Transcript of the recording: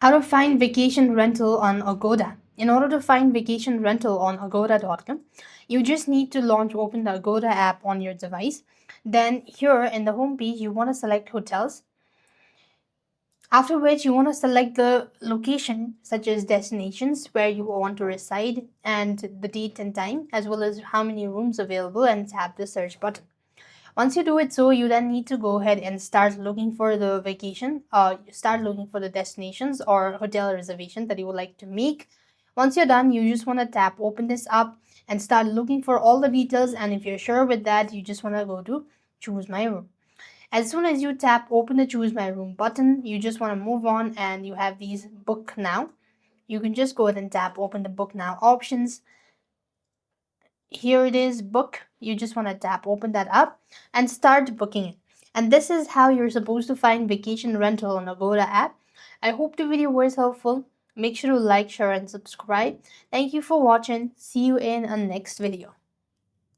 How to find vacation rental on Agoda. In order to find vacation rental on agoda.com, you just need to open the Agoda app on your device. Then here in the home page, you want to select hotels. After which you want to select the location such as destinations where you want to reside and the date and time as well as how many rooms available and tap the search button. Once you do it so, you then need to go ahead and start looking for the start looking for the destinations or hotel reservation that you would like to make. Once you're done, you just want to open this up and start looking for all the details. And if you're sure with that, you just want to go to choose my room. As soon as you tap open the choose my room button, you just want to move on and you have these book now. You can just go ahead and tap open the book now options. Here it is, book. You just want to tap open that up and start booking it. And this is how you're supposed to find vacation rental on Agoda app. I hope the video was helpful. Make sure to like, share and subscribe. Thank you for watching. See you in a next video.